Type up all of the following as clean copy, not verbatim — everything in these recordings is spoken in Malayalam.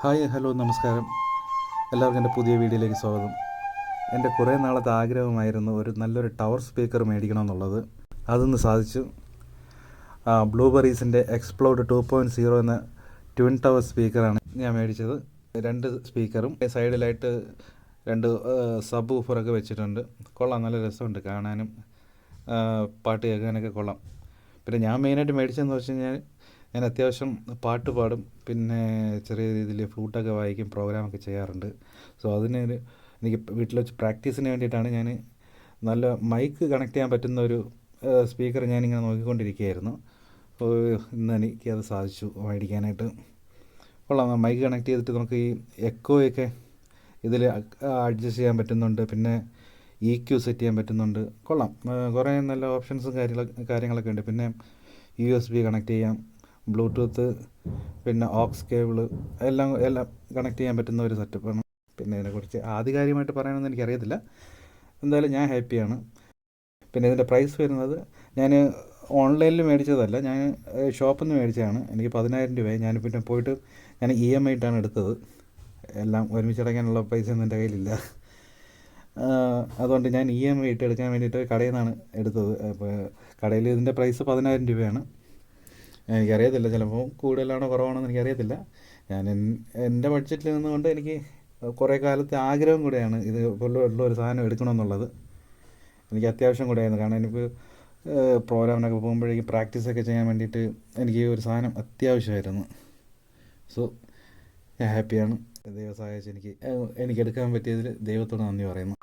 ഹായ് ഹലോ നമസ്കാരം. എല്ലാവർക്കും എൻ്റെ പുതിയ വീഡിയോയിലേക്ക് സ്വാഗതം. എൻ്റെ കുറേ നാളത്തെ ആഗ്രഹമായിരുന്നു ഒരു നല്ലൊരു ടവർ സ്പീക്കർ മേടിക്കണമെന്നുള്ളത്. അതൊന്ന് സാധിച്ചു. ബ്ലൂബെറീസിൻ്റെ എക്സ്പ്ലോഡ് 2.0 എന്ന ട്വിൻ ടവർ സ്പീക്കറാണ് ഞാൻ മേടിച്ചത്. 2 സ്പീക്കറും സൈഡിലായിട്ട് 2 സബ് ഊഫറൊക്കെ വെച്ചിട്ടുണ്ട്. കൊള്ളാം, നല്ല രസമുണ്ട് കാണാനും പാട്ട് കേൾക്കാനൊക്കെ കൊള്ളാം. പിന്നെ ഞാൻ മെയിനായിട്ട് മേടിച്ചതെന്ന് വെച്ച് കഴിഞ്ഞാൽ ഞാൻ അത്യാവശ്യം പാട്ട് പാടും, പിന്നെ ചെറിയ രീതിയിൽ ഫ്ലൂട്ടൊക്കെ വായിക്കും, പ്രോഗ്രാമൊക്കെ ചെയ്യാറുണ്ട്. സോ എനിക്ക് വീട്ടിൽ വെച്ച് പ്രാക്ടീസിന് വേണ്ടിയിട്ടാണ് ഞാൻ നല്ല മൈക്ക് കണക്ട് ചെയ്യാൻ പറ്റുന്ന ഒരു സ്പീക്കർ ഞാനിങ്ങനെ നോക്കിക്കൊണ്ടിരിക്കുകയായിരുന്നു. അപ്പോൾ ഇന്ന് എനിക്കത് സാധിച്ചു മേടിക്കാനായിട്ട്. കൊള്ളാം, മൈക്ക് കണക്ട് ചെയ്തിട്ട് നമുക്ക് ഈ എക്കോയൊക്കെ ഇതിൽ അഡ്ജസ്റ്റ് ചെയ്യാൻ പറ്റുന്നുണ്ട്, പിന്നെ EQ സെറ്റ് ചെയ്യാൻ പറ്റുന്നുണ്ട്. കൊള്ളാം, കുറേ നല്ല ഓപ്ഷൻസും കാര്യങ്ങളൊക്കെ ഉണ്ട്. പിന്നെ USB കണക്ട് ചെയ്യാം, ബ്ലൂടൂത്ത്, പിന്നെ ഓക്സ് കേബിള് എല്ലാം കണക്ട് ചെയ്യാൻ പറ്റുന്ന ഒരു സെറ്റപ്പാണ്. പിന്നെ ഇതിനെക്കുറിച്ച് ആധികാരികമായിട്ട് പറയാനൊന്നും എനിക്കറിയത്തില്ല. എന്തായാലും ഞാൻ ഹാപ്പിയാണ്. പിന്നെ ഇതിൻ്റെ പ്രൈസ് വരുന്നത്, ഞാൻ ഓൺലൈനിൽ മേടിച്ചതല്ല, ഞാൻ ഷോപ്പിൽ നിന്ന് മേടിച്ചതാണ്. എനിക്ക് 10,000 രൂപയായി. ഞാൻ പിന്നെ പോയിട്ട് ഞാൻ EMI ഇട്ടാണ് എടുത്തത്. എല്ലാം ഒരുമിച്ചടയ്ക്കാനുള്ള പൈസയൊന്നും എൻ്റെ കയ്യിലില്ല. അതുകൊണ്ട് ഞാൻ EMI ഇട്ട് എടുക്കാൻ വേണ്ടിയിട്ട് കടയിൽ നിന്നാണ് എടുത്തത്. അപ്പോൾ കടയിൽ ഇതിൻ്റെ പ്രൈസ് 10,000 രൂപയാണ്. എനിക്കറിയത്തില്ല, ചിലപ്പോൾ കൂടുതലാണോ കുറവാണോ എന്ന് എനിക്കറിയത്തില്ല. ഞാൻ എൻ്റെ ബഡ്ജറ്റിൽ നിന്നുകൊണ്ട് എനിക്ക് കുറേ കാലത്തെ ആഗ്രഹം കൂടെയാണ് ഇത് ഉള്ള ഒരു സാധനം എടുക്കണമെന്നുള്ളത്. എനിക്ക് അത്യാവശ്യം കൂടെയായിരുന്നു. കാരണം എനിക്ക് പ്രോഗ്രാമിനൊക്കെ പോകുമ്പോഴേക്കും പ്രാക്ടീസൊക്കെ ചെയ്യാൻ വേണ്ടിയിട്ട് എനിക്ക് ഒരു സാധനം അത്യാവശ്യമായിരുന്നു. സോ ഞാൻ ഹാപ്പിയാണ്. ദൈവം സഹായിച്ച് എനിക്ക് എടുക്കാൻ പറ്റിയതിൽ ദൈവത്തോട് നന്ദി പറയുന്നു.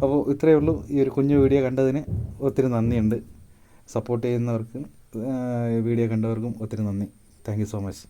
അപ്പോൾ ഇത്രയേ ഉള്ളൂ. ഈ ഒരു കുഞ്ഞു വീഡിയോ കണ്ടതിന് ഒത്തിരി നന്ദിയുണ്ട്. സപ്പോർട്ട് ചെയ്യുന്നവർക്കും വീഡിയോ കണ്ടവർക്കും ഒത്തിരി നന്ദി. Thank you so much.